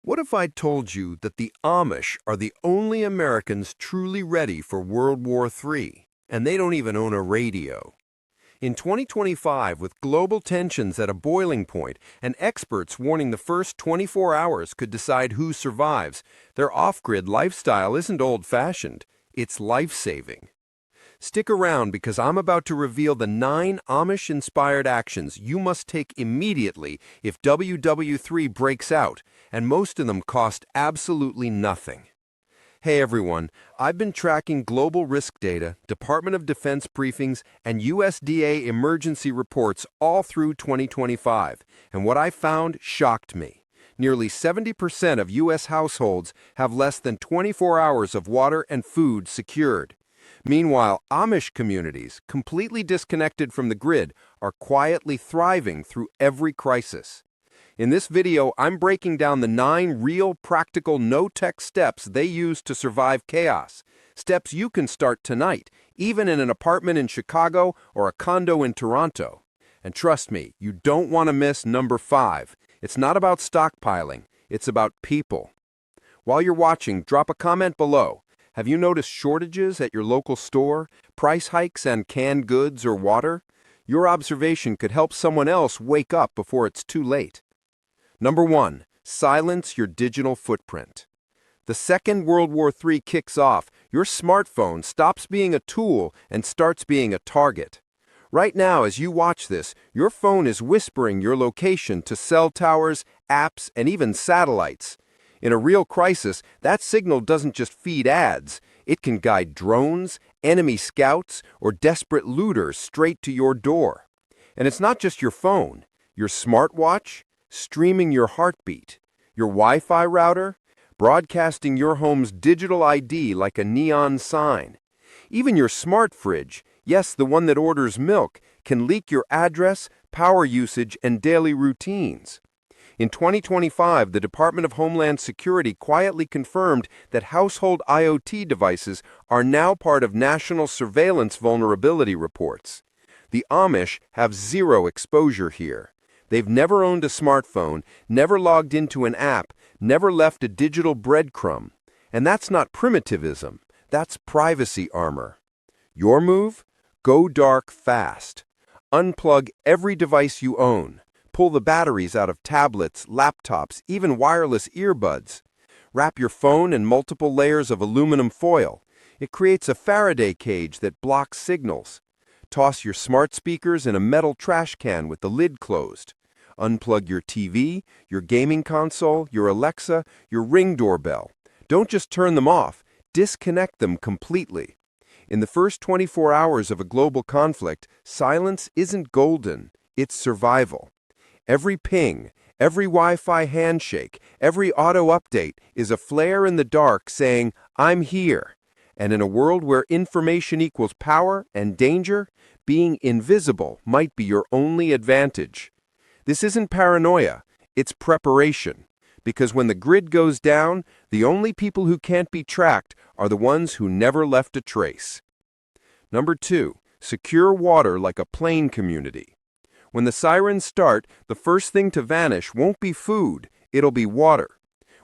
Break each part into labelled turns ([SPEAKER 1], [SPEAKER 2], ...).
[SPEAKER 1] What if I told you that the Amish are the only Americans truly ready for World War III, and they don't even own a radio? In 2025, with global tensions at a boiling point and experts warning the first 24 hours could decide who survives, their off-grid lifestyle isn't old-fashioned, it's life-saving. Stick around because I'm about to reveal the 9 Amish-inspired actions you must take immediately if WW3 breaks out, and most of them cost absolutely nothing. Hey everyone, I've been tracking global risk data, Department of Defense briefings, and USDA emergency reports all through 2025, and what I found shocked me. Nearly 70% of U.S. households have less than 24 hours of water and food secured. Meanwhile, Amish communities, completely disconnected from the grid, are quietly thriving through every crisis. In this video, I'm breaking down the 9 real, practical, no-tech steps they use to survive chaos. Steps you can start tonight, even in an apartment in Chicago or a condo in Toronto. And trust me, you don't want to miss number 5. It's not about stockpiling, it's about people. While you're watching, drop a comment below. Have you noticed shortages at your local store, price hikes on canned goods or water? Your observation could help someone else wake up before it's too late. Number 1. Silence your digital footprint. The second World War III kicks off, your smartphone stops being a tool and starts being a target. Right now, as you watch this, your phone is whispering your location to cell towers, apps, and even satellites. In a real crisis, that signal doesn't just feed ads. It can guide drones, enemy scouts, or desperate looters straight to your door. And it's not just your phone. Your smartwatch, streaming your heartbeat, your Wi-Fi router, broadcasting your home's digital ID like a neon sign. Even your smart fridge, yes, the one that orders milk, can leak your address, power usage, and daily routines. In 2025, the Department of Homeland Security quietly confirmed that household IoT devices are now part of national surveillance vulnerability reports. The Amish have zero exposure here. They've never owned a smartphone, never logged into an app, never left a digital breadcrumb. And that's not primitivism, that's privacy armor. Your move? Go dark fast. Unplug every device you own. Pull the batteries out of tablets, laptops, even wireless earbuds. Wrap your phone in multiple layers of aluminum foil. It creates a Faraday cage that blocks signals. Toss your smart speakers in a metal trash can with the lid closed. Unplug your TV, your gaming console, your Alexa, your Ring doorbell. Don't just turn them off, disconnect them completely. In the first 24 hours of a global conflict, silence isn't golden, it's survival. Every ping, every Wi-Fi handshake, every auto update is a flare in the dark saying, "I'm here." And in a world where information equals power and danger, being invisible might be your only advantage. This isn't paranoia, it's preparation. Because when the grid goes down, the only people who can't be tracked are the ones who never left a trace. Number 2, secure water like a plane community. When the sirens start, the first thing to vanish won't be food, it'll be water.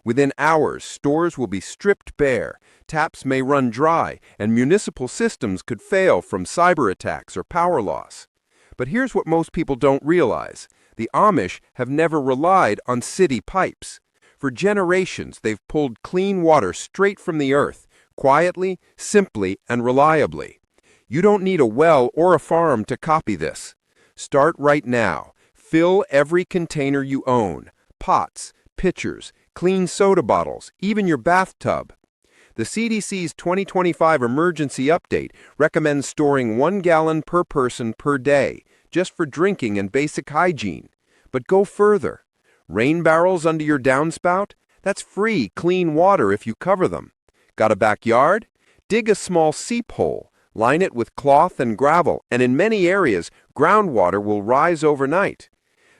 [SPEAKER 1] Within hours, stores will be stripped bare, taps may run dry, and municipal systems could fail from cyber attacks or power loss. But here's what most people don't realize. The Amish have never relied on city pipes. For generations, they've pulled clean water straight from the earth, quietly, simply, and reliably. You don't need a well or a farm to copy this. Start right now. Fill every container you own. Pots, pitchers, clean soda bottles, even your bathtub. The CDC's 2025 emergency update recommends storing 1 gallon per person per day, just for drinking and basic hygiene. But go further. Rain barrels under your downspout? That's free, clean water if you cover them. Got a backyard? Dig a small seep hole. Line it with cloth and gravel, and in many areas, groundwater will rise overnight.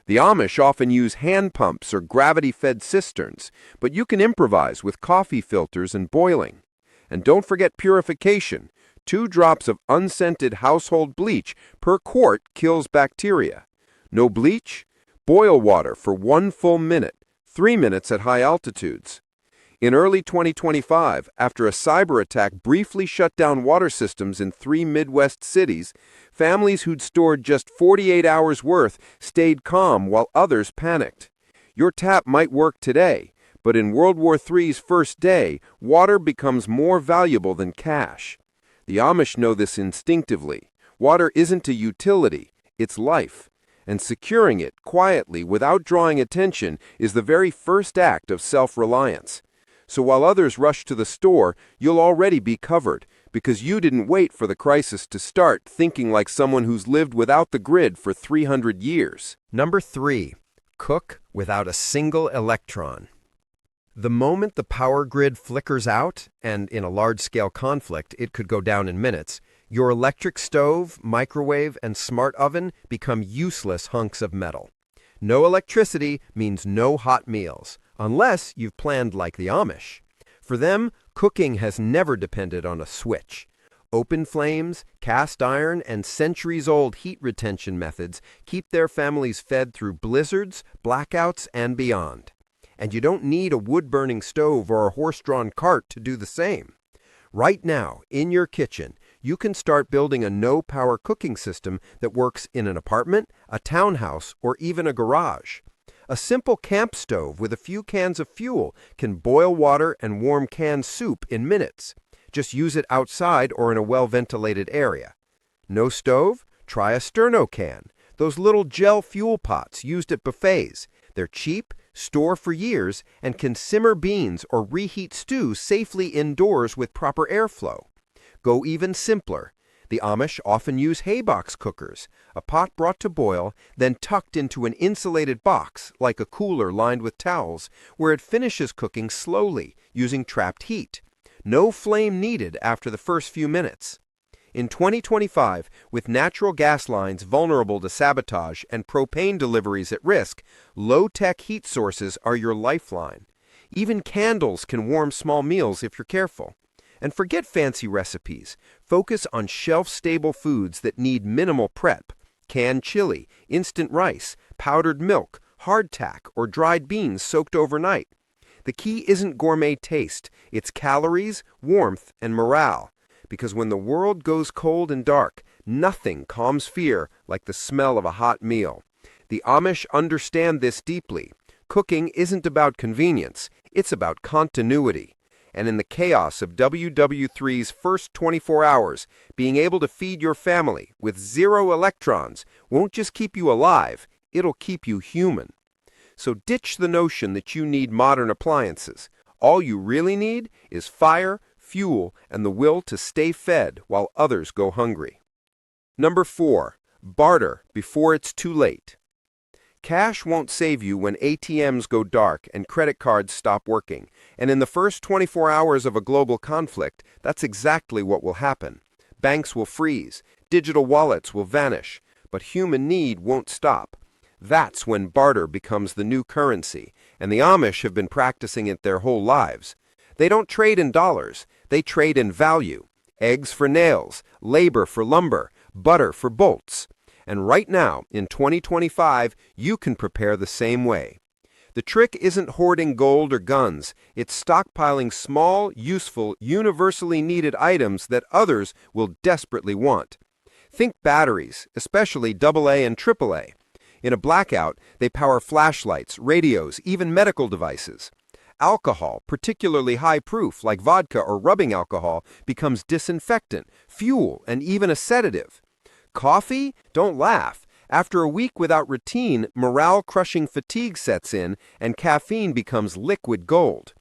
[SPEAKER 1] The Amish often use hand pumps or gravity-fed cisterns, but you can improvise with coffee filters and boiling. And don't forget purification. 2 drops of unscented household bleach per quart kills bacteria. No bleach? Boil water for 1 full minute. 3 minutes at high altitudes. In early 2025, after a cyber attack briefly shut down water systems in 3 Midwest cities, families who'd stored just 48 hours' worth stayed calm while others panicked. Your tap might work today, but in World War III's first day, water becomes more valuable than cash. The Amish know this instinctively. Water isn't a utility, it's life. And securing it quietly without drawing attention is the very first act of self-reliance. So while others rush to the store, you'll already be covered, because you didn't wait for the crisis to start thinking like someone who's lived without the grid for 300 years. Number 3. Cook without a single electron. The moment the power grid flickers out, and in a large-scale conflict it could go down in minutes, your electric stove, microwave, and smart oven become useless hunks of metal. No electricity means no hot meals, unless you've planned like the Amish. For them, cooking has never depended on a switch. Open flames, cast iron, and centuries-old heat retention methods keep their families fed through blizzards, blackouts, and beyond. And you don't need a wood-burning stove or a horse-drawn cart to do the same. Right now, in your kitchen, you can start building a no-power cooking system that works in an apartment, a townhouse, or even a garage. A simple camp stove with a few cans of fuel can boil water and warm canned soup in minutes. Just use it outside or in a well-ventilated area. No stove? Try a sterno can, those little gel fuel pots used at buffets. They're cheap, store for years, and can simmer beans or reheat stew safely indoors with proper airflow. Go even simpler. The Amish often use haybox cookers, a pot brought to boil, then tucked into an insulated box, like a cooler lined with towels, where it finishes cooking slowly, using trapped heat. No flame needed after the first few minutes. In 2025, with natural gas lines vulnerable to sabotage and propane deliveries at risk, low-tech heat sources are your lifeline. Even candles can warm small meals if you're careful. And forget fancy recipes. Focus on shelf-stable foods that need minimal prep. Canned chili, instant rice, powdered milk, hardtack, or dried beans soaked overnight. The key isn't gourmet taste, it's calories, warmth, and morale. Because when the world goes cold and dark, nothing calms fear like the smell of a hot meal. The Amish understand this deeply. Cooking isn't about convenience, it's about continuity. And in the chaos of WW3's first 24 hours, being able to feed your family with 0 electrons won't just keep you alive, it'll keep you human. So ditch the notion that you need modern appliances. All you really need is fire, fuel, and the will to stay fed while others go hungry. Number 4. Barter before it's too late. Cash won't save you when ATMs go dark and credit cards stop working. And in the first 24 hours of a global conflict, that's exactly what will happen. Banks will freeze, digital wallets will vanish, but human need won't stop. That's when barter becomes the new currency, and the Amish have been practicing it their whole lives. They don't trade in dollars, they trade in value. Eggs for nails, labor for lumber, butter for bolts. And right now, in 2025, you can prepare the same way. The trick isn't hoarding gold or guns, it's stockpiling small, useful, universally needed items that others will desperately want. Think batteries, especially AA and AAA. In a blackout, they power flashlights, radios, even medical devices. Alcohol, particularly high proof like vodka or rubbing alcohol, becomes disinfectant, fuel, and even a sedative. Coffee? Don't laugh. After a week without routine, morale-crushing fatigue sets in and caffeine becomes liquid gold.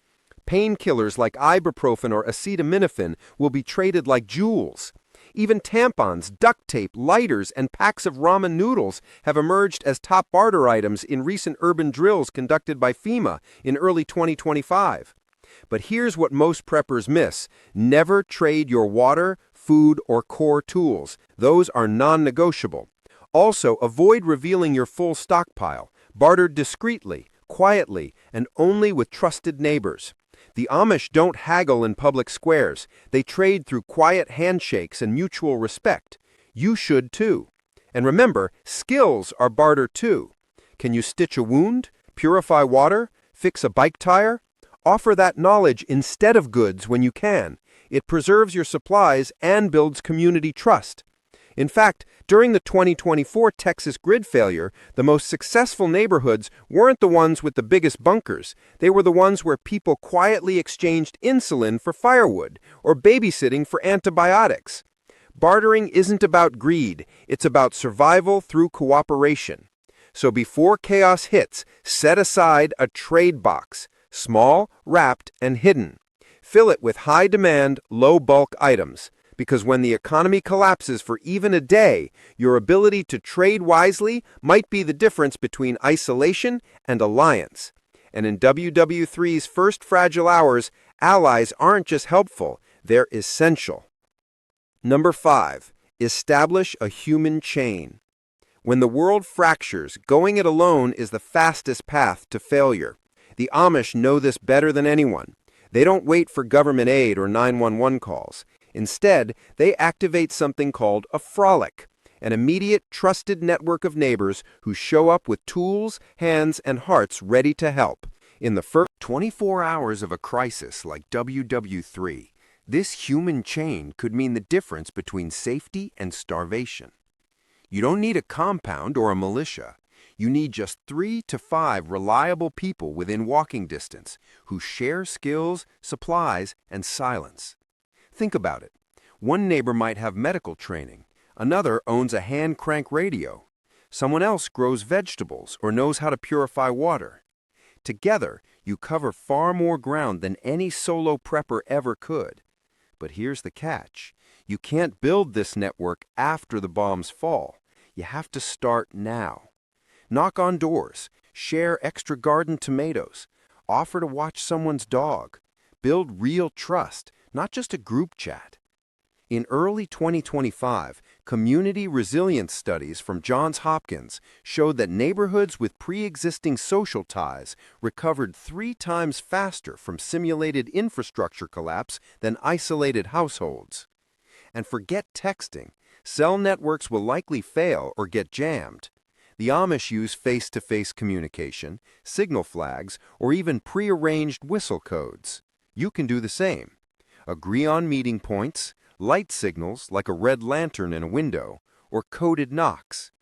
[SPEAKER 1] Painkillers like ibuprofen or acetaminophen will be traded like jewels. Even tampons, duct tape, lighters, and packs of ramen noodles have emerged as top barter items in recent urban drills conducted by FEMA in early 2025. But here's what most preppers miss. Never trade your water, food, or core tools. Those are non-negotiable. Also, avoid revealing your full stockpile. Barter discreetly, quietly, and only with trusted neighbors. The Amish don't haggle in public squares. They trade through quiet handshakes and mutual respect. You should too. And remember, skills are barter too. Can you stitch a wound, purify water, Fix a bike tire? Offer that knowledge instead of goods when you can. It preserves your supplies and builds community trust. In fact, during the 2024 Texas grid failure, the most successful neighborhoods weren't the ones with the biggest bunkers. They were the ones where people quietly exchanged insulin for firewood or babysitting for antibiotics. Bartering isn't about greed, it's about survival through cooperation. So before chaos hits, set aside a trade box, small, wrapped, and hidden. Fill it with high-demand, low-bulk items. Because when the economy collapses for even a day, your ability to trade wisely might be the difference between isolation and alliance. And in WW3's first fragile hours, allies aren't just helpful, they're essential. Number 5. Establish a human chain. When the world fractures, going it alone is the fastest path to failure. The Amish know this better than anyone. They don't wait for government aid or 911 calls. Instead, they activate something called a frolic, an immediate, trusted network of neighbors who show up with tools, hands, and hearts ready to help. In the first 24 hours of a crisis like WW3, this human chain could mean the difference between safety and starvation. You don't need a compound or a militia. You need just 3 to 5 reliable people within walking distance who share skills, supplies, and silence. Think about it. One neighbor might have medical training. Another owns a hand crank radio. Someone else grows vegetables or knows how to purify water. Together, you cover far more ground than any solo prepper ever could. But here's the catch. You can't build this network after the bombs fall. You have to start now. Knock on doors. Share extra garden tomatoes. Offer to watch someone's dog. Build real trust, not just a group chat. In early 2025, community resilience studies from Johns Hopkins showed that neighborhoods with pre-existing social ties recovered 3 times faster from simulated infrastructure collapse than isolated households. And forget texting. Cell networks will likely fail or get jammed. The Amish use face-to-face communication, signal flags, or even pre-arranged whistle codes. You can do the same. Agree on meeting points, light signals like a red lantern in a window, or coded knocks.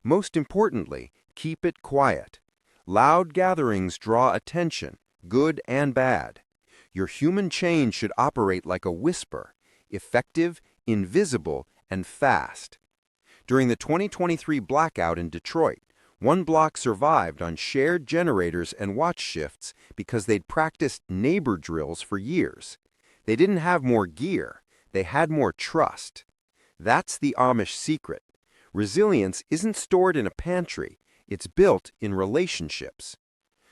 [SPEAKER 1] Most importantly, keep it quiet. Loud gatherings draw attention, good and bad. Your human chain should operate like a whisper, effective, invisible, and fast. During the 2023 blackout in Detroit, one block survived on shared generators and watch shifts because they'd practiced neighbor drills for years. They didn't have more gear, they had more trust. That's the Amish secret. Resilience isn't stored in a pantry, it's built in relationships.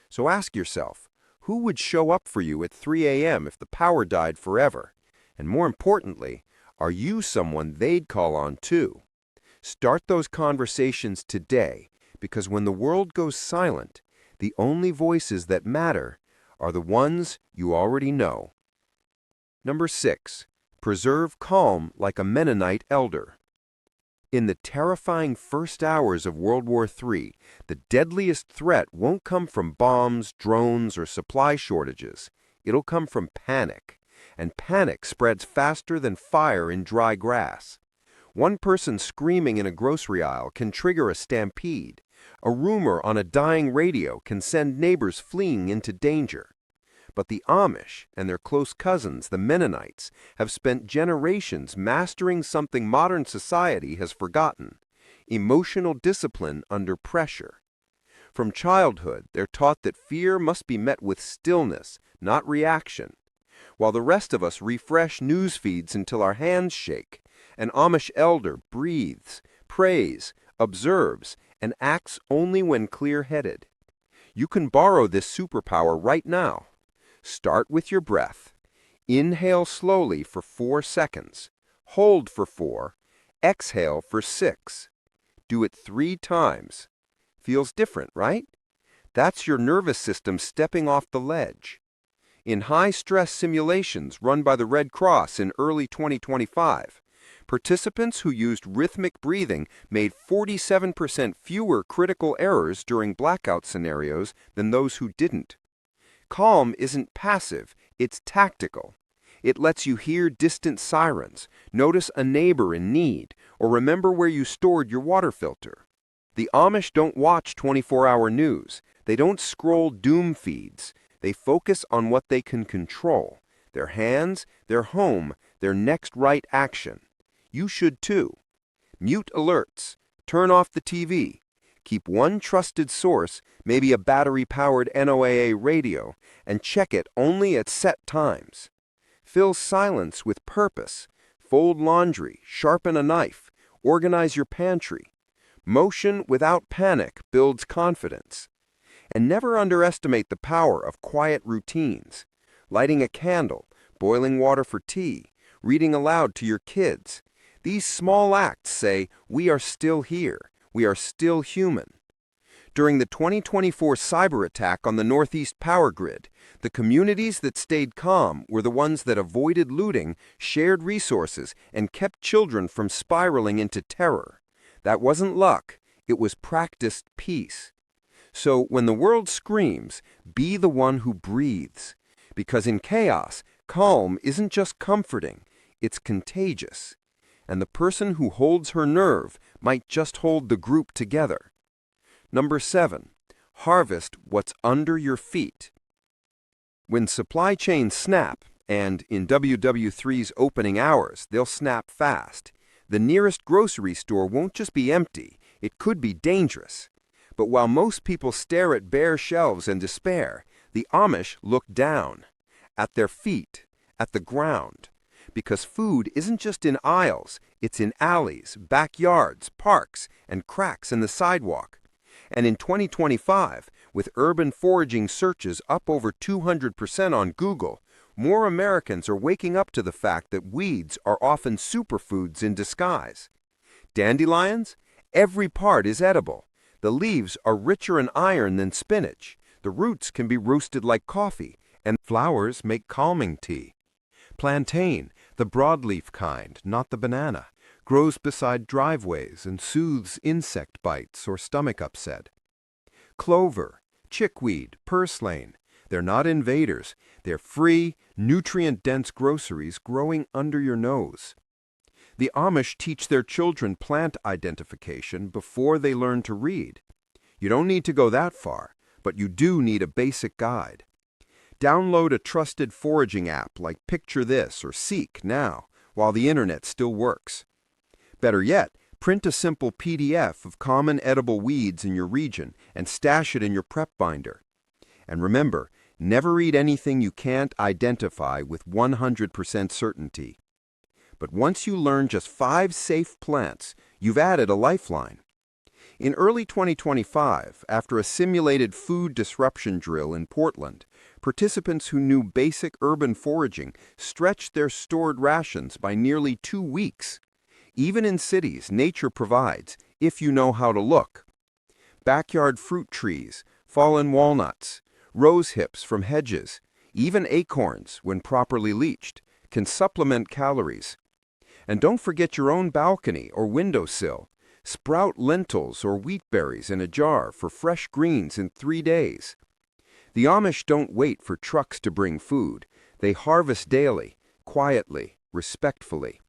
[SPEAKER 1] So ask yourself, who would show up for you at 3 a.m. if the power died forever? And more importantly, are you someone they'd call on too? Start those conversations today, because when the world goes silent, the only voices that matter are the ones you already know. Number 6. Preserve calm like a Mennonite elder. In the terrifying first hours of World War III, the deadliest threat won't come from bombs, drones, or supply shortages. It'll come from panic. And panic spreads faster than fire in dry grass. One person screaming in a grocery aisle can trigger a stampede. A rumor on a dying radio can send neighbors fleeing into danger. But the Amish and their close cousins, the Mennonites, have spent generations mastering something modern society has forgotten: emotional discipline under pressure. From childhood, they're taught that fear must be met with stillness, not reaction. While the rest of us refresh news feeds until our hands shake, an Amish elder breathes, prays, observes, and acts only when clear-headed. You can borrow this superpower right now. Start with your breath. Inhale slowly for 4 seconds. Hold for 4. Exhale for 6. Do it 3 times. Feels different, right? That's your nervous system stepping off the ledge. In high-stress simulations run by the Red Cross in early 2025, participants who used rhythmic breathing made 47% fewer critical errors during blackout scenarios than those who didn't. Calm isn't passive, it's tactical. It lets you hear distant sirens, notice a neighbor in need, or remember where you stored your water filter. The Amish don't watch 24-hour news. They don't scroll doom feeds. They focus on what they can control: their hands, their home, their next right action. You should too. Mute alerts. Turn off the TV. Keep one trusted source, maybe a battery-powered NOAA radio, and check it only at set times. Fill silence with purpose. Fold laundry, sharpen a knife, organize your pantry. Motion without panic builds confidence. And never underestimate the power of quiet routines. Lighting a candle, boiling water for tea, reading aloud to your kids. These small acts say, we are still here, we are still human. During the 2024 cyber attack on the Northeast power grid, the communities that stayed calm were the ones that avoided looting, shared resources, and kept children from spiraling into terror. That wasn't luck, it was practiced peace. So when the world screams, be the one who breathes. Because in chaos, calm isn't just comforting, it's contagious. And the person who holds her nerve might just hold the group together. Number 7, harvest what's under your feet. When supply chains snap, and in WW3's opening hours, they'll snap fast, the nearest grocery store won't just be empty, it could be dangerous. But while most people stare at bare shelves and despair, the Amish look down, at their feet, at the ground. Because food isn't just in aisles, it's in alleys, backyards, parks, and cracks in the sidewalk. And in 2025, with urban foraging searches up over 200% on Google, more Americans are waking up to the fact that weeds are often superfoods in disguise. Dandelions? Every part is edible. The leaves are richer in iron than spinach. The roots can be roasted like coffee, and flowers make calming tea. Plantain, the broadleaf kind, not the banana, grows beside driveways and soothes insect bites or stomach upset. Clover, chickweed, purslane, they're not invaders. They're free, nutrient-dense groceries growing under your nose. The Amish teach their children plant identification before they learn to read. You don't need to go that far, but you do need a basic guide. Download a trusted foraging app like Picture This or Seek now, while the internet still works. Better yet, print a simple PDF of common edible weeds in your region and stash it in your prep binder. And remember, never eat anything you can't identify with 100% certainty. But once you learn just 5 safe plants, you've added a lifeline. In early 2025, after a simulated food disruption drill in Portland, participants who knew basic urban foraging stretched their stored rations by nearly 2 weeks. Even in cities, nature provides, if you know how to look. Backyard fruit trees, fallen walnuts, rose hips from hedges, even acorns, when properly leached, can supplement calories. And don't forget your own balcony or windowsill. Sprout lentils or wheat berries in a jar for fresh greens in 3 days. The Amish don't wait for trucks to bring food. They harvest daily, quietly, respectfully.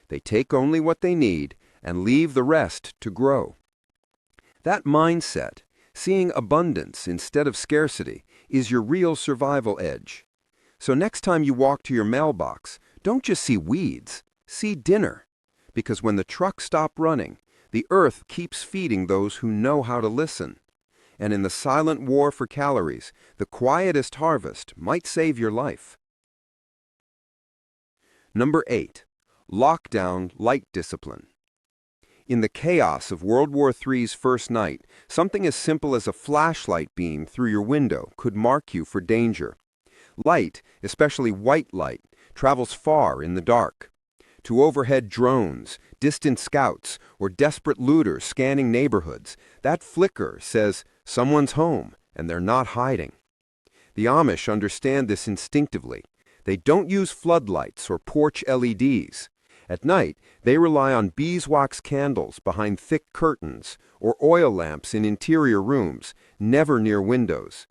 [SPEAKER 1] They take only what they need and leave the rest to grow. That mindset, seeing abundance instead of scarcity, is your real survival edge. So next time you walk to your mailbox, don't just see weeds, see dinner. Because when the trucks stop running, the earth keeps feeding those who know how to listen. And in the silent war for calories, the quietest harvest might save your life. Number 8. Lockdown light discipline. In the chaos of World War III's first night, something as simple as a flashlight beam through your window could mark you for danger. Light, especially white light, travels far in the dark. To overhead drones, distant scouts, or desperate looters scanning neighborhoods, that flicker says someone's home and they're not hiding. The Amish understand this instinctively. They don't use floodlights or porch LEDs. At night, they rely on beeswax candles behind thick curtains or oil lamps in interior rooms, never near windows.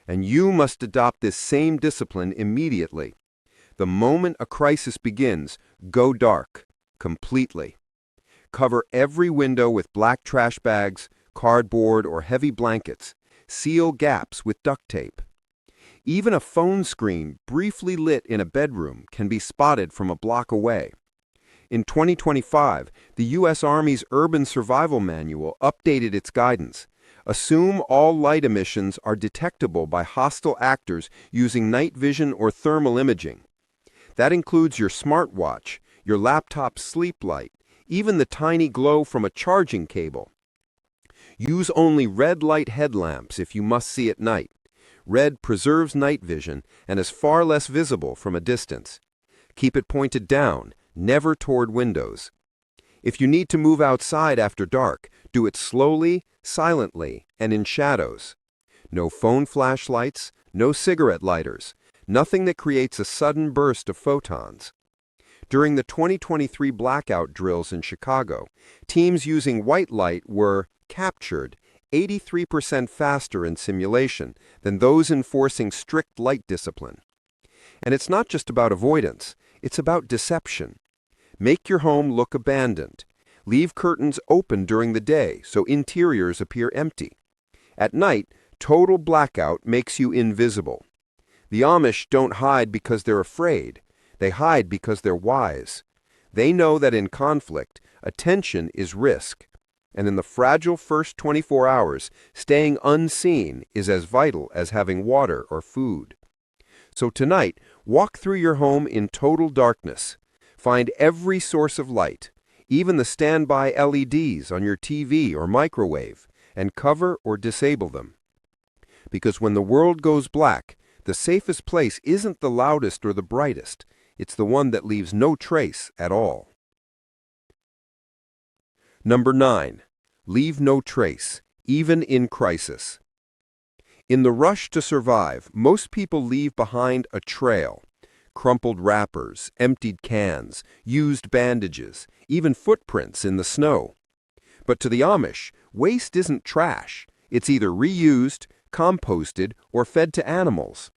[SPEAKER 1] And you must adopt this same discipline immediately. The moment a crisis begins, go dark, completely. Cover every window with black trash bags, cardboard, or heavy blankets. Seal gaps with duct tape. Even a phone screen briefly lit in a bedroom can be spotted from a block away. In 2025, the U.S. Army's Urban Survival Manual updated its guidance. Assume all light emissions are detectable by hostile actors using night vision or thermal imaging. That includes your smartwatch, your laptop's sleep light, even the tiny glow from a charging cable. Use only red light headlamps if you must see at night. Red preserves night vision and is far less visible from a distance. Keep it pointed down, never toward windows. If you need to move outside after dark, do it slowly, silently, and in shadows. No phone flashlights, no cigarette lighters, nothing that creates a sudden burst of photons. During the 2023 blackout drills in Chicago, teams using white light were captured 83% faster in simulation than those enforcing strict light discipline. And it's not just about avoidance, it's about deception. Make your home look abandoned. Leave curtains open during the day so interiors appear empty. At night, total blackout makes you invisible. The Amish don't hide because they're afraid. They hide because they're wise. They know that in conflict, attention is risk. And in the fragile first 24 hours, staying unseen is as vital as having water or food. So tonight, walk through your home in total darkness. Find every source of light, even the standby LEDs on your TV or microwave, and cover or disable them. Because when the world goes black, the safest place isn't the loudest or the brightest. It's the one that leaves no trace at all. Number 9. Leave no trace, even in crisis. In the rush to survive, most people leave behind a trail. Crumpled wrappers, emptied cans, used bandages, even footprints in the snow. But to the Amish, waste isn't trash. It's either reused, composted, or fed to animals.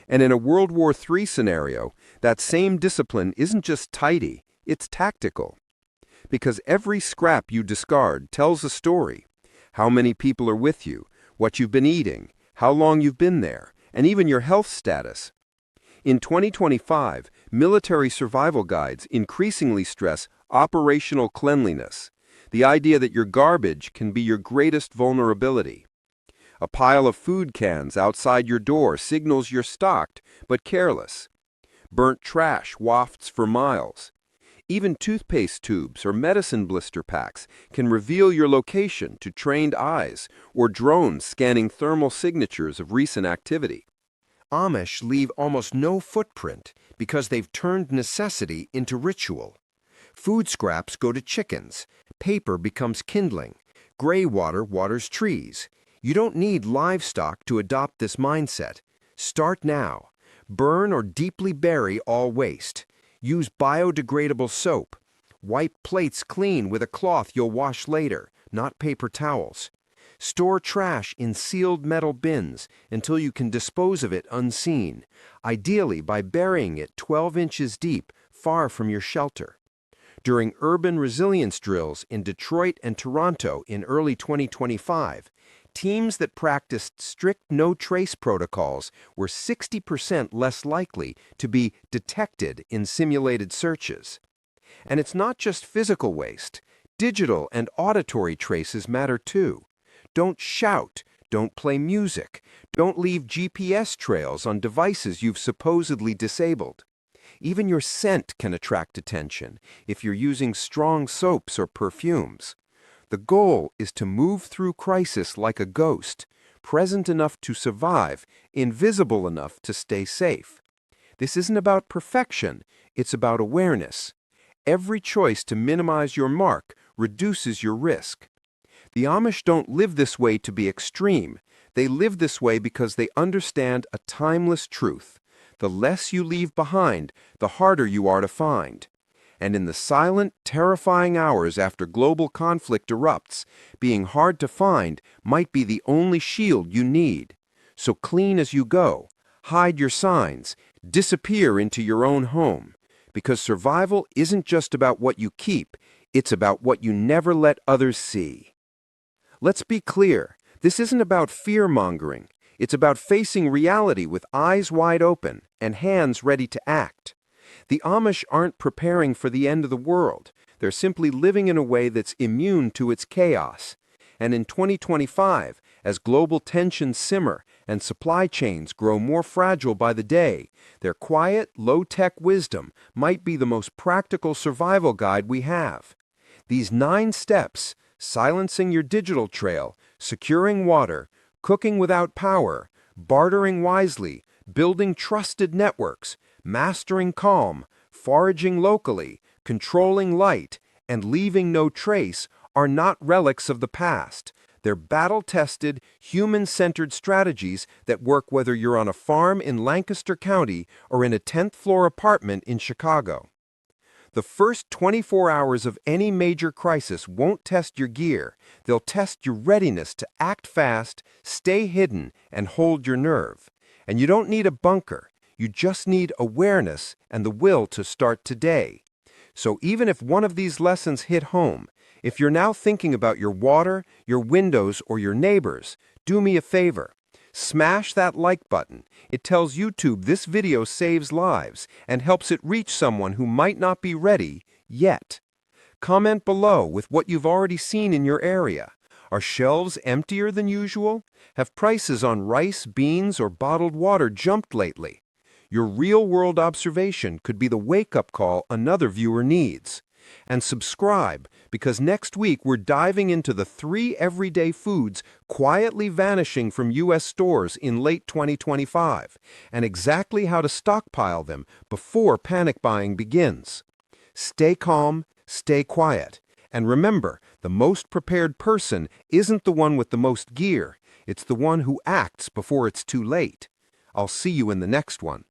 [SPEAKER 1] And in a World War III scenario, that same discipline isn't just tidy, it's tactical. Because every scrap you discard tells a story. How many people are with you, what you've been eating, how long you've been there, and even your health status. In 2025, military survival guides increasingly stress operational cleanliness, the idea that your garbage can be your greatest vulnerability. A pile of food cans outside your door signals you're stocked but careless. Burnt trash wafts for miles. Even toothpaste tubes or medicine blister packs can reveal your location to trained eyes or drones scanning thermal signatures of recent activity. Amish leave almost no footprint because they've turned necessity into ritual. Food scraps go to chickens, paper becomes kindling, gray water waters trees. You don't need livestock to adopt this mindset. Start now. Burn or deeply bury all waste. Use biodegradable soap. Wipe plates clean with a cloth you'll wash later, not paper towels. Store trash in sealed metal bins until you can dispose of it unseen, ideally by burying it 12 inches deep, far from your shelter. During urban resilience drills in Detroit and Toronto in early 2025, teams that practiced strict no-trace protocols were 60% less likely to be detected in simulated searches. And it's not just physical waste. Digital and auditory traces matter too. Don't shout, don't play music, don't leave GPS trails on devices you've supposedly disabled. Even your scent can attract attention if you're using strong soaps or perfumes. The goal is to move through crisis like a ghost, present enough to survive, invisible enough to stay safe. This isn't about perfection, it's about awareness. Every choice to minimize your mark reduces your risk. The Amish don't live this way to be extreme. They live this way because they understand a timeless truth. The less you leave behind, the harder you are to find. And in the silent, terrifying hours after global conflict erupts, being hard to find might be the only shield you need. So clean as you go, hide your signs, disappear into your own home. Because survival isn't just about what you keep, it's about what you never let others see. Let's be clear, this isn't about fear-mongering. It's about facing reality with eyes wide open and hands ready to act. The Amish aren't preparing for the end of the world. They're simply living in a way that's immune to its chaos. And in 2025, as global tensions simmer and supply chains grow more fragile by the day, their quiet, low-tech wisdom might be the most practical survival guide we have. These 9 steps, silencing your digital trail, securing water, cooking without power, bartering wisely, building trusted networks, mastering calm, foraging locally, controlling light, and leaving no trace are not relics of the past. They're battle-tested, human-centered strategies that work whether you're on a farm in Lancaster County or in a 10th-floor apartment in Chicago. The first 24 hours of any major crisis won't test your gear. They'll test your readiness to act fast, stay hidden, and hold your nerve. And you don't need a bunker. You just need awareness and the will to start today. So even if one of these lessons hit home, if you're now thinking about your water, your windows, or your neighbors, do me a favor. Smash that like button. It tells YouTube this video saves lives and helps it reach someone who might not be ready yet. Comment below with what you've already seen in your area. Are shelves emptier than usual? Have prices on rice, beans, or bottled water jumped lately? Your real-world observation could be the wake-up call another viewer needs. And subscribe, because next week we're diving into the 3 everyday foods quietly vanishing from U.S. stores in late 2025, and exactly how to stockpile them before panic buying begins. Stay calm, stay quiet, and remember, the most prepared person isn't the one with the most gear, it's the one who acts before it's too late. I'll see you in the next one.